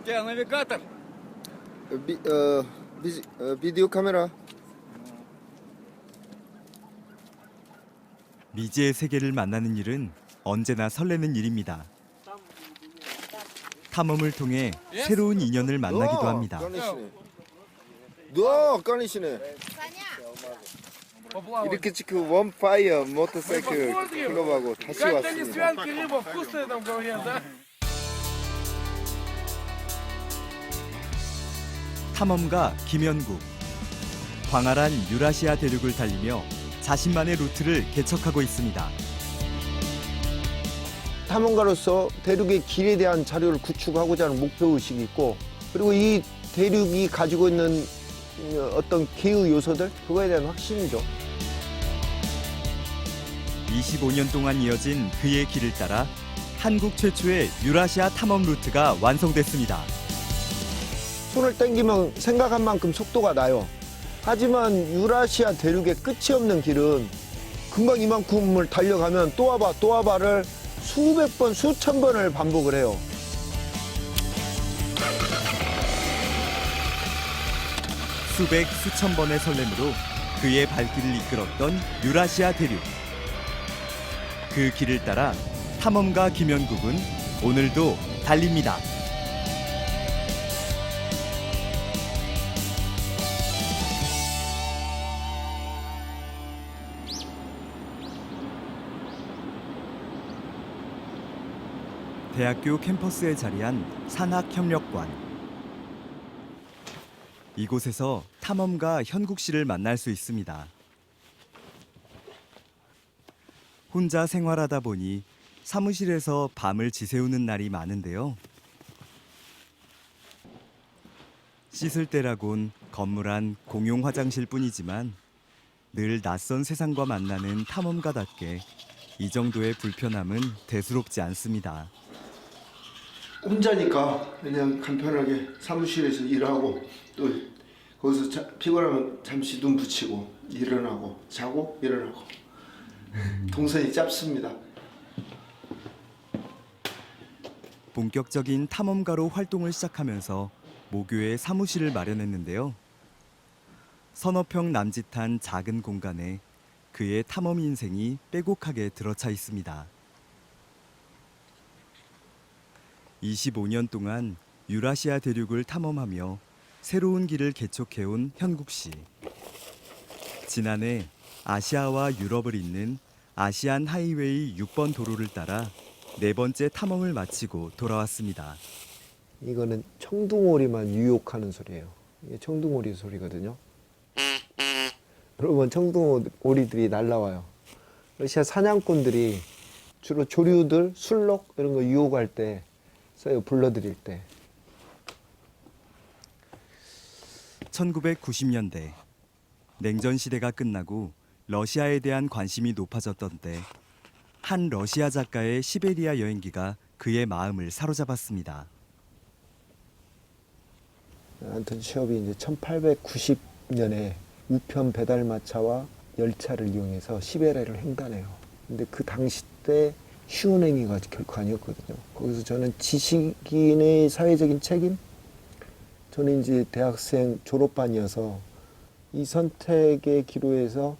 тебя навигатор? 비디오 카메라. 미지의 세계를 만나는 일은 언제나 설레는 일입니다. 탐험을 통해 새로운 인연을 만나기도 합니다. 너 까니시네. 이렇게 지금 원파이어 모터사이클 클럽하고 다시 Как-то не 왔습니다. свянки рыба вкусная там говорят, да? 탐험가 김연국. 광활한 유라시아 대륙을 달리며 자신만의 루트를 개척하고 있습니다. 탐험가로서 대륙의 길에 대한 자료를 구축하고자 하는 목표의식이 있고, 그리고 이 대륙이 가지고 있는 어떤 기후 요소들, 그거에 대한 확신이죠. 25년 동안 이어진 그의 길을 따라 한국 최초의 유라시아 탐험 루트가 완성됐습니다. 손을 땡기면 생각한 만큼 속도가 나요. 하지만 유라시아 대륙의 끝이 없는 길은 금방 이만큼을 달려가면 또 와봐를 수백 번, 수천 번을 반복을 해요. 수백, 수천 번의 설렘으로 그의 발길을 이끌었던 유라시아 대륙. 그 길을 따라 탐험가 김연국은 오늘도 달립니다. 대학교 캠퍼스에 자리한 산학협력관. 이곳에서 탐험가 현국 씨를 만날 수 있습니다. 혼자 생활하다 보니 사무실에서 밤을 지새우는 날이 많은데요. 씻을 때라곤 건물 안 공용 화장실 뿐이지만 늘 낯선 세상과 만나는 탐험가답게 이 정도의 불편함은 대수롭지 않습니다. 혼자니까 그냥 간편하게 사무실에서 일하고, 또 거기서 피곤하면 잠시 눈 붙이고 일어나고 자고 일어나고 동선이 짧습니다. 본격적인 탐험가로 활동을 시작하면서 모교에 사무실을 마련했는데요. 서너 평 남짓한 작은 공간에 그의 탐험 인생이 빼곡하게 들어차 있습니다. 25년 동안 유라시아 대륙을 탐험하며 새로운 길을 개척해온 현국 씨. 지난해 아시아와 유럽을 잇는 아시안 하이웨이 6번 도로를 따라 네 번째 탐험을 마치고 돌아왔습니다. 이거는 청둥오리만 유혹하는 소리예요. 이게 청둥오리 소리거든요. 여러분, 청둥오리들이 날라와요. 러시아 사냥꾼들이 주로 조류들, 술록 이런 거 유혹할 때 써요. 불러드릴 때. 1990년대 냉전 시대가 끝나고 러시아에 대한 관심이 높아졌던 때 한 러시아 작가의 시베리아 여행기가 그의 마음을 사로잡았습니다. 안톤 체홉이 이제 1890년에 우편 배달마차와 열차를 이용해서 시베리아를 횡단해요. 근데 그 당시 때 쉬운 행위가 결코 아니었거든요. 거기서 저는 지식인의 사회적인 책임? 저는 이제 대학생 졸업반이어서 이 선택의 기로에서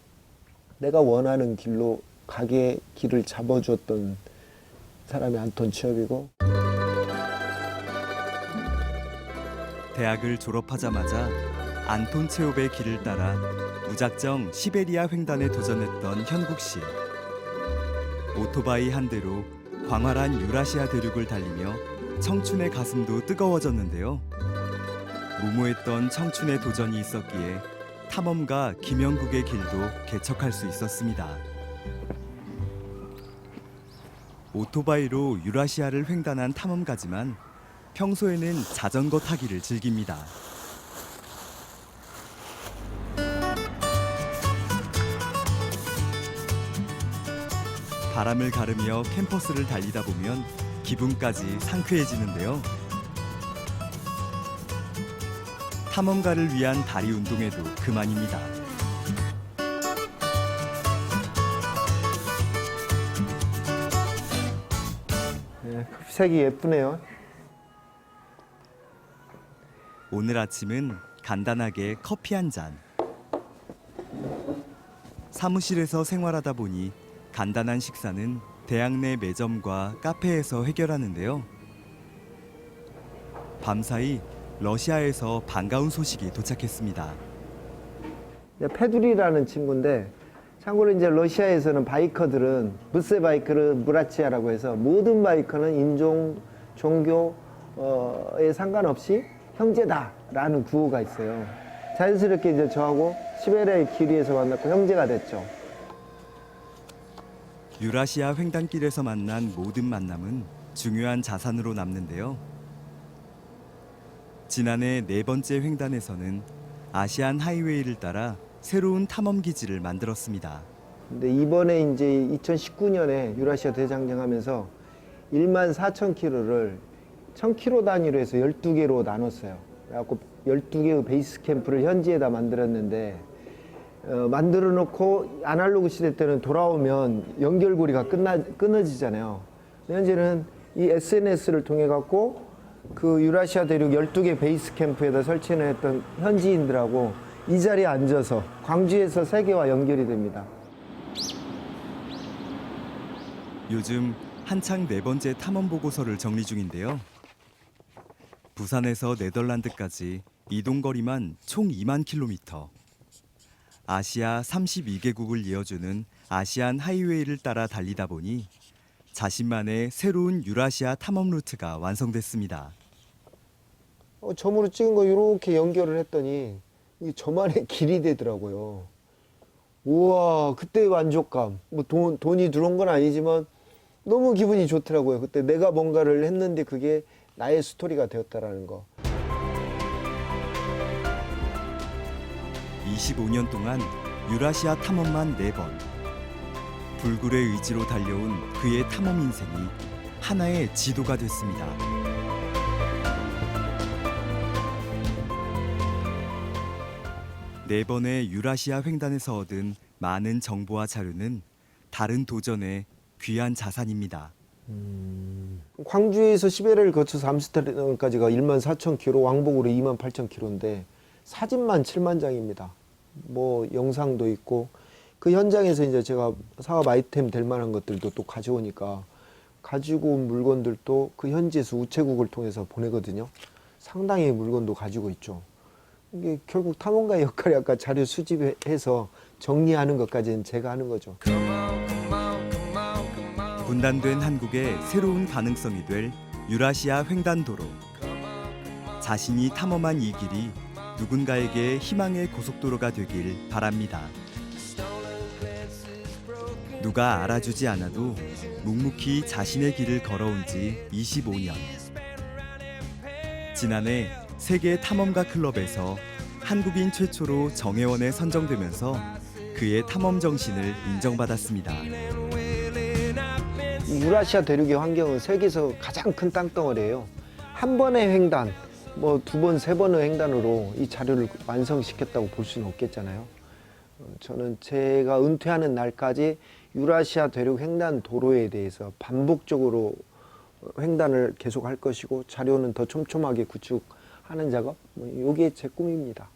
내가 원하는 길로 가게 길을 잡아주었던 사람이 안톤 체홉이고, 대학을 졸업하자마자 안톤 체홉의 길을 따라 무작정 시베리아 횡단에 도전했던 현국 씨. 오토바이 한 대로 광활한 유라시아 대륙을 달리며 청춘의 가슴도 뜨거워졌는데요. 무모했던 청춘의 도전이 있었기에 탐험가 김연국의 길도 개척할 수 있었습니다. 오토바이로 유라시아를 횡단한 탐험가지만 평소에는 자전거 타기를 즐깁니다. 바람을 가르며 캠퍼스를 달리다 보면 기분까지 상쾌해지는데요. 탐험가를 위한 다리 운동에도 그만입니다. 색이 예쁘네요. 오늘 아침은 간단하게 커피 한 잔. 사무실에서 생활하다 보니 간단한 식사는 대학 내 매점과 카페에서 해결하는데요. 밤사이 러시아에서 반가운 소식이 도착했습니다. 페두리라는 친구인데 참고로 이제 러시아에서는 바이커들은 무세 바이크를 무라치아라고 해서 모든 바이커는 인종, 종교에 상관없이 형제다라는 구호가 있어요. 자연스럽게 이제 저하고 시베리아의 길 위에서 만났고 형제가 됐죠. 유라시아 횡단길에서 만난 모든 만남은 중요한 자산으로 남는데요. 지난해 4번째 횡단에서는 아시안 하이웨이를 따라 새로운 탐험 기지를 만들었습니다. 근데 이번에 이제 2019년에 유라시아 대장정하면서 14,000km를 1,000km 단위로 해서 12개로 나눴어요. 그래갖고 12개의 베이스 캠프를 현지에다 만들었는데 만들어 놓고 아날로그 시대 때는 돌아오면 연결고리가 끊어지잖아요. 현재는 이 SNS를 통해 갖고 그 유라시아 대륙 12개 베이스 캠프에다 설치해 했던 현지인들하고 이 자리에 앉아서 광주에서 세계와 연결이 됩니다. 요즘 한창 4번째 탐험 보고서를 정리 중인데요. 부산에서 네덜란드까지 이동 거리만 총 2만 킬로미터. 아시아 32개국을 이어주는 아시안 하이웨이를 따라 달리다 보니 자신만의 새로운 유라시아 탐험 루트가 완성됐습니다. 점으로 찍은 거 이렇게 연결을 했더니 이게 저만의 길이 되더라고요. 우와, 그때의 만족감. 뭐 돈이 들어온 건 아니지만 너무 기분이 좋더라고요. 그때 내가 뭔가를 했는데 그게 나의 스토리가 되었다라는 거. 25년 동안 유라시아 탐험만 4번. 불굴의 의지로 달려온 그의 탐험 인생이 하나의 지도가 됐습니다. 네 번의 유라시아 횡단에서 얻은 많은 정보와 자료는 다른 도전의 귀한 자산입니다. 광주에서 시베리아를 거쳐서 암스테르담까지가 14,000km, 왕복으로 28,000km인데 사진만 7만 장입니다. 뭐 영상도 있고 그 현장에서 이제 제가 사업 아이템 될 만한 것들도 또 가져오니까 가지고 온 물건들도 그 현지에서 우체국을 통해서 보내거든요. 상당히 물건도 가지고 있죠. 이게 결국 탐험가의 역할이 아까 자료 수집해서 정리하는 것까지는 제가 하는 거죠. 분단된 한국의 새로운 가능성이 될 유라시아 횡단도로. 자신이 탐험한 이 길이 누군가에게 희망의 고속도로가 되길 바랍니다. 누가 알아주지 않아도 묵묵히 자신의 길을 걸어온 지 25년. 지난해 세계 탐험가 클럽에서 한국인 최초로 정회원에 선정되면서 그의 탐험 정신을 인정받았습니다. 유라시아 대륙의 환경은 세계에서 가장 큰 땅덩어리예요. 한 번의 횡단, 뭐 2번, 3번의 횡단으로 이 자료를 완성시켰다고 볼 수는 없겠잖아요. 저는 제가 은퇴하는 날까지 유라시아 대륙 횡단 도로에 대해서 반복적으로 횡단을 계속할 것이고 자료는 더 촘촘하게 구축하는 작업, 이게 제 꿈입니다.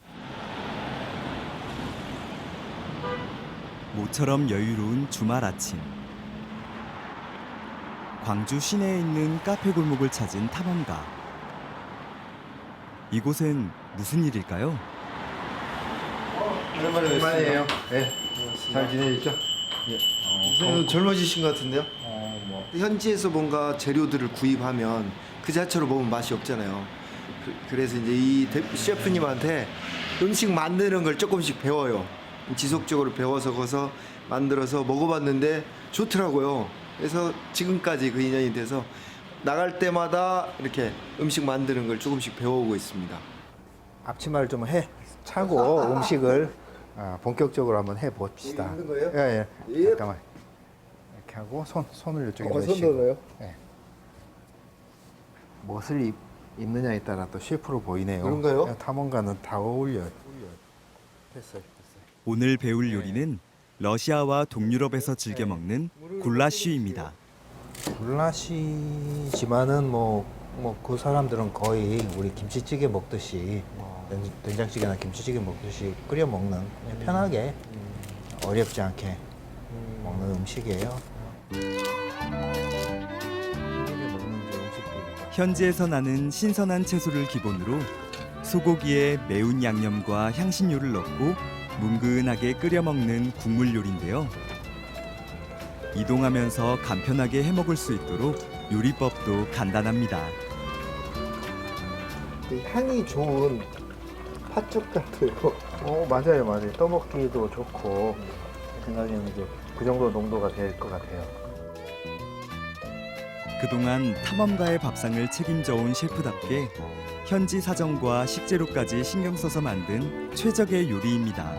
모처럼 여유로운 주말 아침. 광주 시내에 있는 카페 골목을 찾은 탐험가. 이곳엔 무슨 일일까요? 오랜만이에요. 네. 잘 지내셨죠? 선생님 젊어지신 것 같은데요? 현지에서 뭔가 재료들을 구입하면 그 자체로 먹으면 맛이 없잖아요. 그래서 이제 이 셰프님한테 음식 만드는 걸 조금씩 배워요. 지속적으로 배워서 거서 만들어서 먹어봤는데 좋더라고요. 그래서 지금까지 그 인연이 돼서 나갈 때마다 이렇게 음식 만드는 걸 조금씩 배워오고 있습니다. 앞치마를 좀 차고 음식을 본격적으로 한번 해봅시다. 있는 거예요? 예. 예. 잠깐만. 이렇게 하고 손을 이쪽에 넣으시고. 손으로요? 예. 무엇을 입느냐에 따라 또 셰프로 보이네요. 그런가요? 예, 탐험가는 다 어울려요. 됐어요. 오늘 배울 요리는 러시아와 동유럽에서 즐겨 먹는 굴라쉬입니다. 굴라시지만은 뭐 뭐 그 사람들은 거의 우리 김치찌개 먹듯이 된장찌개나 김치찌개 먹듯이 끓여 먹는 그냥 편하게 어렵지 않게 먹는 음식이에요. 현지에서 나는 신선한 채소를 기본으로 소고기에 매운 양념과 향신료를 넣고 뭉근하게 끓여 먹는 국물 요리인데요. 이동하면서 간편하게 해 먹을 수 있도록 요리법도 간단합니다. 향이 좋은 팥죽 같아요. 맞아요. 떠먹기도 좋고 생각에는 이제 그 정도 농도가 될 것 같아요. 그동안 탐험가의 밥상을 책임져온 셰프답게 현지 사정과 식재료까지 신경 써서 만든 최적의 요리입니다.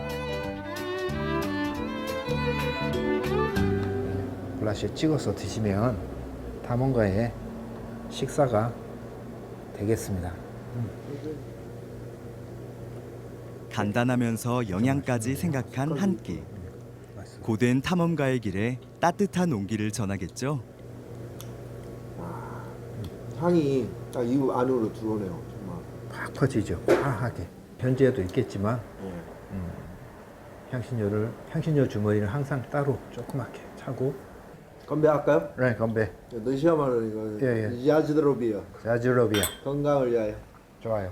굴라시에 찍어서 드시면 탐험가의 식사가 되겠습니다. 간단하면서 영양까지 생각한 한 끼. 고된 탐험가의 길에 따뜻한 온기를 전하겠죠. 향이 딱 이 안으로 들어오네요. 정말. 팍 퍼지죠. 파하게. 현지에도 있겠지만 향신료 주머니를 항상 따로 조그맣게 차고. 건배할까요? 네, 건배. 너시야말로 이거 예. 야즈드로비요. 자주러비아. 건강을 위하여. 좋아요.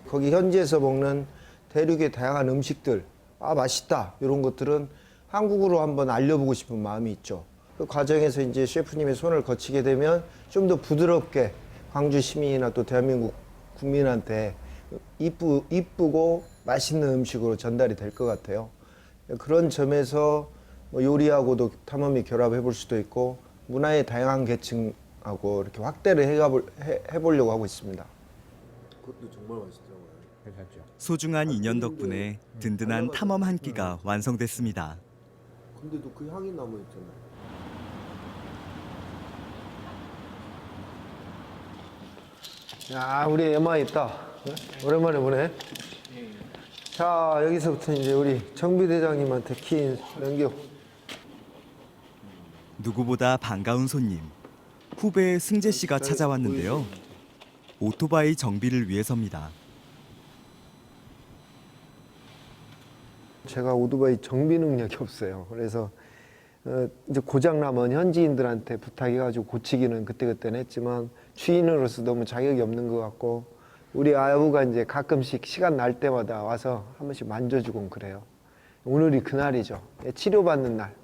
거기 현지에서 먹는 대륙의 다양한 음식들, 맛있다 이런 것들은 한국으로 한번 알려보고 싶은 마음이 있죠. 그 과정에서 이제 셰프님의 손을 거치게 되면 좀 더 부드럽게 광주 시민이나 또 대한민국 국민한테 이쁘고 맛있는 음식으로 전달이 될 것 같아요. 그런 점에서 뭐 요리하고도 탐험이 결합해 볼 수도 있고 문화의 다양한 계층하고 이렇게 확대를 해보려고 하고 있습니다. 그것도 정말 맛있더라고요. 괜찮죠. 소중한 인연 덕분에 든든한 탐험 한 끼가 완성됐습니다. 근데도 그 향이 남아있잖아요. 야, 우리 에마 있다. 오랜만에 보네. 자, 여기서부터 이제 우리 정비대장님한테 키 넘겨. 누구보다 반가운 손님. 후배 승재 씨가 찾아왔는데요. 오토바이 정비를 위해서입니다. 제가 오토바이 정비 능력이 없어요. 그래서 이제 고장나면 현지인들한테 부탁해가지고 고치기는 그때그때는 했지만 주인으로서 너무 자격이 없는 것 같고 우리 아부가 이제 가끔씩 시간 날 때마다 와서 한 번씩 만져주곤 그래요. 오늘이 그날이죠. 치료받는 날.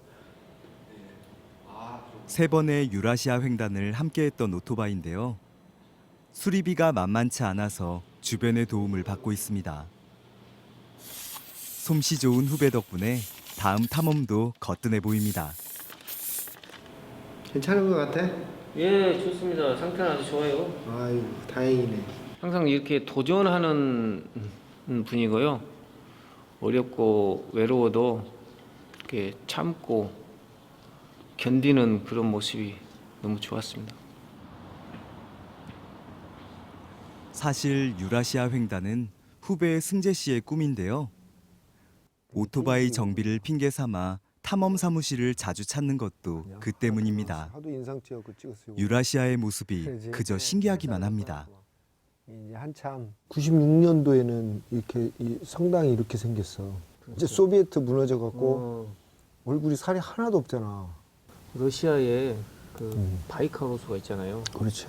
세 번의 유라시아 횡단을 함께했던 오토바이인데요. 수리비가 만만치 않아서 주변의 도움을 받고 있습니다. 솜씨 좋은 후배 덕분에 다음 탐험도 거뜬해 보입니다. 괜찮은 것 같아? 예, 좋습니다. 상태는 아주 좋아요. 아유, 다행이네. 항상 이렇게 도전하는 분이고요. 어렵고 외로워도 이렇게 참고 견디는 그런 모습이 너무 좋았습니다. 사실 유라시아 횡단은 후배 승재 씨의 꿈인데요. 오토바이 정비를 핑계 삼아 탐험 사무실을 자주 찾는 것도 그 때문입니다. 하도 인상 찌었고 찍었어요. 유라시아의 모습이 그저 신기하기만 합니다. 이제 한참 96년도에는 이렇게 이 성당이 이렇게 생겼어. 이제 소비에트 무너져 갖고 얼굴이 살이 하나도 없잖아. 러시아에 그 바이카로스가 있잖아요. 그렇지.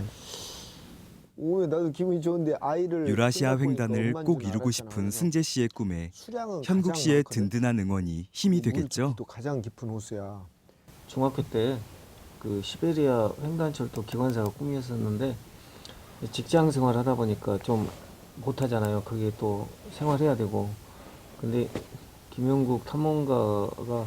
오, 나도 기분이 좋은데 아이를 유라시아 생각해보니까 횡단을 엄마인 꼭 줄 이루고 알았잖아. 싶은 승재 씨의 꿈에 수량은 현국 가장 씨의 많거든? 든든한 응원이 힘이 되겠죠. 또 가장 깊은 호수야. 중학교 때 그 시베리아 횡단철도 기관사가 꿈이었었는데 직장 생활하다 보니까 좀 못하잖아요. 그게 또 생활해야 되고. 근데 김영국 탐험가가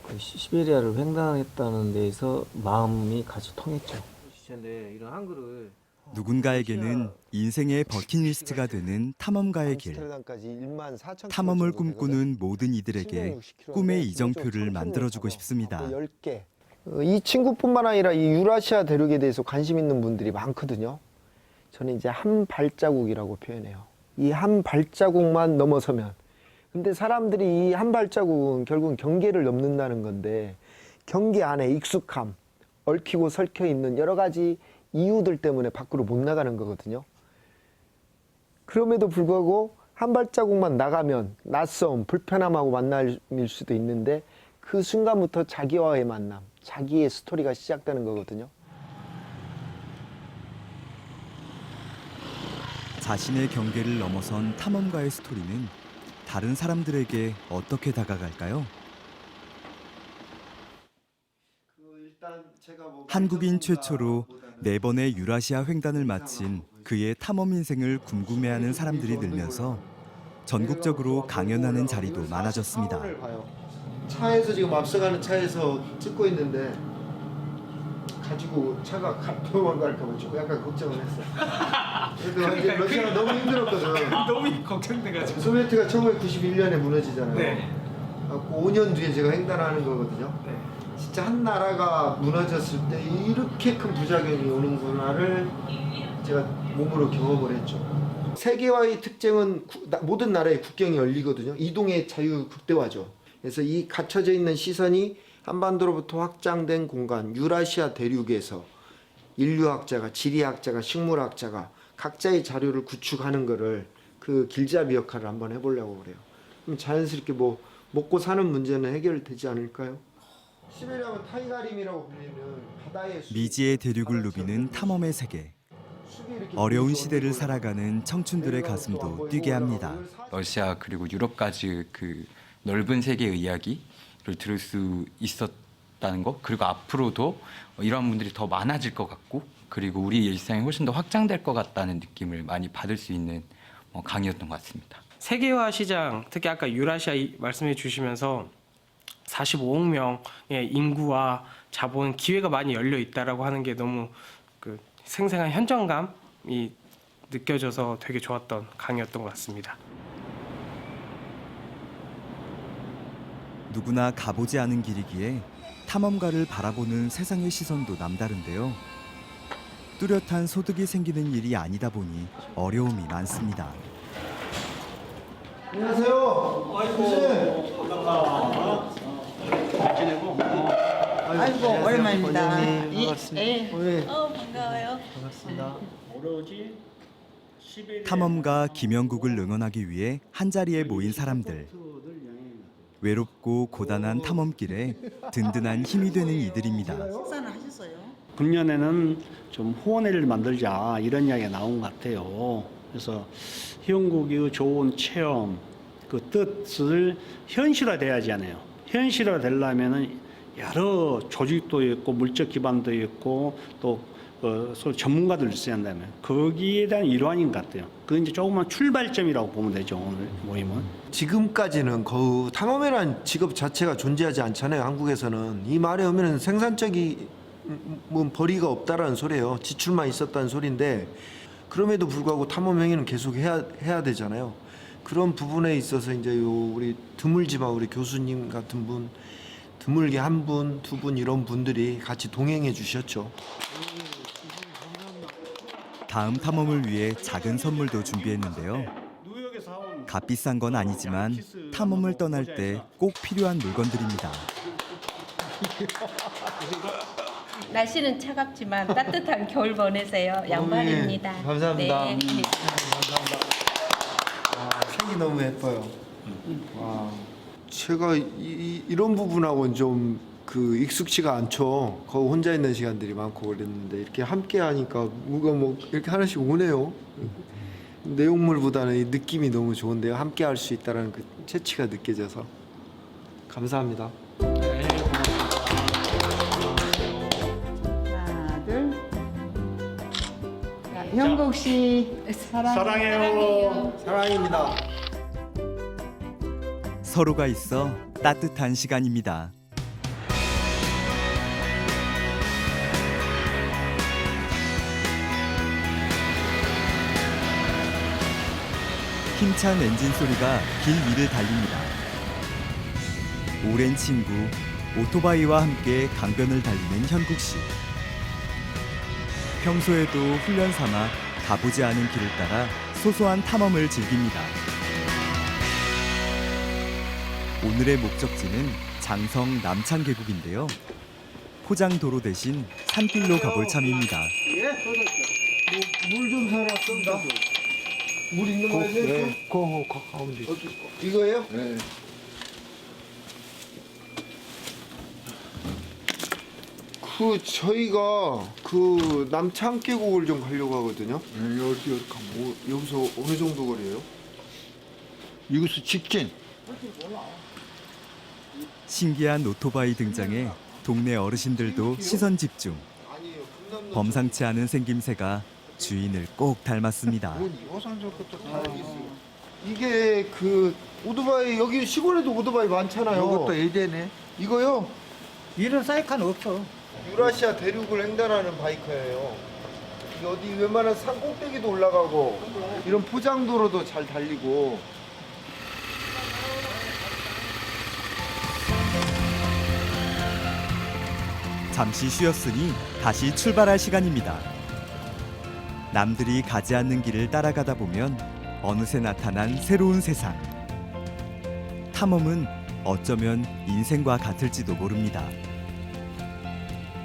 그 시베리아를 횡단했다는 데에서 마음이 같이 통했죠. 시체인데 이런 한글을 누군가에게는 인생의 버킷리스트가 되는 탐험가의 길. 암스테르담까지 14,000 탐험을 꿈꾸는 모든 이들에게 꿈의 이정표를 만들어주고 싶습니다. 10개. 이 친구뿐만 아니라 이 유라시아 대륙에 대해서 관심 있는 분들이 많거든요. 저는 이제 한 발자국이라고 표현해요. 이 한 발자국만 넘어서면. 근데 사람들이 이 한 발자국은 결국은 경계를 넘는다는 건데 경계 안에 익숙함, 얽히고 설켜 있는 여러 가지 이유들 때문에 밖으로 못 나가는 거거든요. 그럼에도 불구하고 한 발자국만 나가면 낯섦, 불편함하고 만남일 수도 있는데 그 순간부터 자기와의 만남, 자기의 스토리가 시작되는 거거든요. 자신의 경계를 넘어선 탐험가의 스토리는 다른 사람들에게 어떻게 다가갈까요? 한국인 최초로 4번의 유라시아 횡단을 마친 그의 탐험 인생을 궁금해하는 사람들이 늘면서 전국적으로 강연하는 자리도 많아졌습니다. 차에서 지금 앞서가는 차에서 찍고 있는데 가지고 차가 도망갈까 봐 좀 약간 걱정을 했어. 그래도 이제 러시아가 너무 힘들었거든. 너무 걱정돼가지고. 소비에트가 1991년에 무너지잖아요. 네. 그래갖고 5년 뒤에 제가 횡단하는 거거든요. 네. 진짜 한 나라가 무너졌을 때 이렇게 큰 부작용이 오는구나를 제가 몸으로 경험을 했죠. 세계화의 특징은 모든 나라의 국경이 열리거든요. 이동의 자유 극대화죠. 그래서 이 갇혀져 있는 시선이 한반도로부터 확장된 공간, 유라시아 대륙에서 인류학자가, 지리학자가, 식물학자가 각자의 자료를 구축하는 거를 그 길잡이 역할을 한번 해보려고 그래요. 그럼 자연스럽게 뭐 먹고 사는 문제는 해결되지 않을까요? 시베리아는 타이가림이라고 불리는 바다의 미지의 대륙을 누비는 탐험의 세계. 어려운 시대를 살아가는 청춘들의 가슴도 뛰게 합니다. 러시아 그리고 유럽까지 그 넓은 세계의 이야기를 들을 수 있었다는 것, 그리고 앞으로도 이러한 분들이 더 많아질 것 같고, 그리고 우리 일상이 훨씬 더 확장될 것 같다는 느낌을 많이 받을 수 있는 강의였던 것 같습니다. 세계화 시장, 특히 아까 유라시아 말씀해 주시면서 45억 명의 인구와 자본, 기회가 많이 열려 있다라고 하는 게 너무 그 생생한 현장감이 느껴져서 되게 좋았던 강의였던 것 같습니다. 누구나 가보지 않은 길이기에 탐험가를 바라보는 세상의 시선도 남다른데요. 뚜렷한 소득이 생기는 일이 아니다 보니 어려움이 많습니다. 안녕하세요. 아이고 오랜만입니다. 반갑습니다. 예. 네. 반가워요. 반갑습니다. 탐험가 김영국을 응원하기 위해 한자리에 모인 사람들. 외롭고 고단한 탐험길에 든든한 힘이 되는 이들입니다. 식사는 하셨어요? 금년에는 좀 후원회를 만들자 이런 이야기가 나온 것 같아요. 그래서 희영국의 좋은 체험, 그 뜻을 현실화돼야지 않아요. 현실화되려면은 여러 조직도 있고 물적 기반도 있고 또 전문가들 있어야 한다면 거기에 대한 일환인 것 같아요. 그건 이제 조그만 출발점이라고 보면 되죠. 오늘 모임은. 지금까지는 거의 탐험이라는 직업 자체가 존재하지 않잖아요. 한국에서는 이 말에 오면은 생산적인 벌이가 없다라는 소리예요. 지출만 있었다는 소리인데 그럼에도 불구하고 탐험 행위는 계속 해야 되잖아요. 그런 부분에 있어서 이제 우리 드물지만 우리 교수님 같은 분, 드물게 한 분, 두 분 이런 분들이 같이 동행해 주셨죠. 다음 탐험을 위해 작은 선물도 준비했는데요. 값비싼 건 아니지만 탐험을 떠날 때 꼭 필요한 물건들입니다. 날씨는 차갑지만 따뜻한 겨울 보내세요. 양말입니다. 감사합니다. 네. 색이 너무 예뻐요. 와, 제가 이런 부분하고는 좀 익숙치가 않죠. 거기 혼자 있는 시간들이 많고 그랬는데 이렇게 함께 하니까 뭐가 이렇게 하나씩 오네요. 내용물보다는 이 느낌이 너무 좋은데요. 함께 할 수 있다는 그 채취가 느껴져서 감사합니다. 하나, 둘. 자, 형국 씨 사랑해요. 사랑입니다. 서로가 있어 따뜻한 시간입니다. 힘찬 엔진 소리가 길 위를 달립니다. 오랜 친구 오토바이와 함께 강변을 달리는 현국 씨. 평소에도 훈련 삼아 가보지 않은 길을 따라 소소한 탐험을 즐깁니다. 오늘의 목적지는 장성 남창계곡인데요. 포장도로 대신 산길로 가볼 참입니다. 물 좀 사러 왔습니다. 물 있는 거예요? 네, 그거 가면 되죠. 이거예요? 네. 저희가 남창 계곡을 좀 가려고 하거든요. 네, 여기 가면 여기서 어느 정도 거리예요? 이것은 직진. 신기한 오토바이 등장에 동네 어르신들도 시선 집중. 아니에요. 금남로 범상치 않은 생김새가 주인을 꼭 닮았습니다. 이호선 저것도 다 있어요. 이게 오토바이 여기 시골에도 오토바이 많잖아요. 이것도 예전에 이거요? 이런 사이카는 없어. 유라시아 대륙을 횡단하는 바이크예요. 이게 어디 웬만한 산 꼭대기도 올라가고 이런 포장도로도 잘 달리고. 잠시 쉬었으니 다시 출발할 시간입니다. 남들이 가지 않는 길을 따라가다 보면 어느새 나타난 새로운 세상. 탐험은 어쩌면 인생과 같을지도 모릅니다.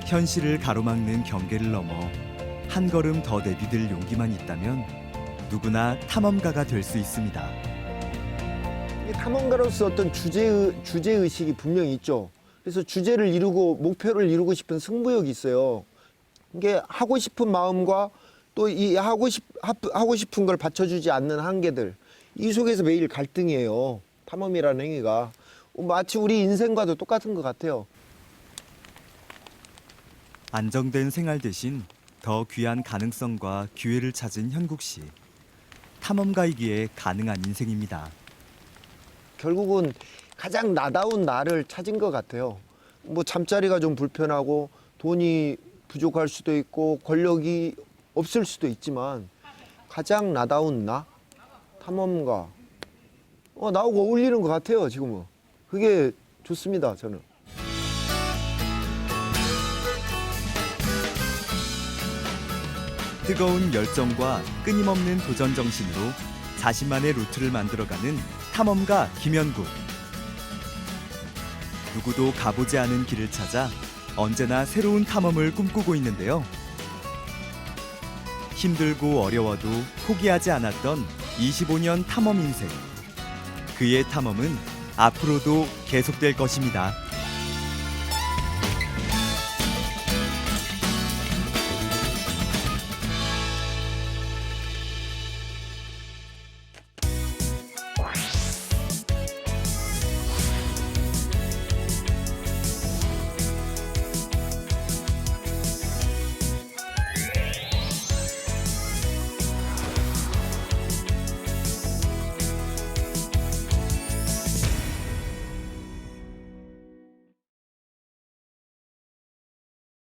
현실을 가로막는 경계를 넘어 한 걸음 더 내디딜 용기만 있다면 누구나 탐험가가 될 수 있습니다. 이 탐험가로서 어떤 주제의식이 분명히 있죠. 그래서 주제를 이루고 목표를 이루고 싶은 승부욕이 있어요. 이게 하고 싶은 마음과 또 이 하고 싶은 걸 받쳐주지 않는 한계들, 이 속에서 매일 갈등이에요. 탐험이라는 행위가 마치 우리 인생과도 똑같은 것 같아요. 안정된 생활 대신 더 귀한 가능성과 기회를 찾은 현국 씨. 탐험가이기에 가능한 인생입니다. 결국은 가장 나다운 나를 찾은 것 같아요. 잠자리가 좀 불편하고 돈이 부족할 수도 있고 권력이 없을 수도 있지만 가장 나다운 나, 탐험가, 나하고 어울리는 것 같아요. 지금은 그게 좋습니다. 저는. 뜨거운 열정과 끊임없는 도전 정신으로 자신만의 루트를 만들어가는 탐험가 김현국. 누구도 가보지 않은 길을 찾아 언제나 새로운 탐험을 꿈꾸고 있는데요. 힘들고 어려워도 포기하지 않았던 25년 탐험 인생. 그의 탐험은 앞으로도 계속될 것입니다.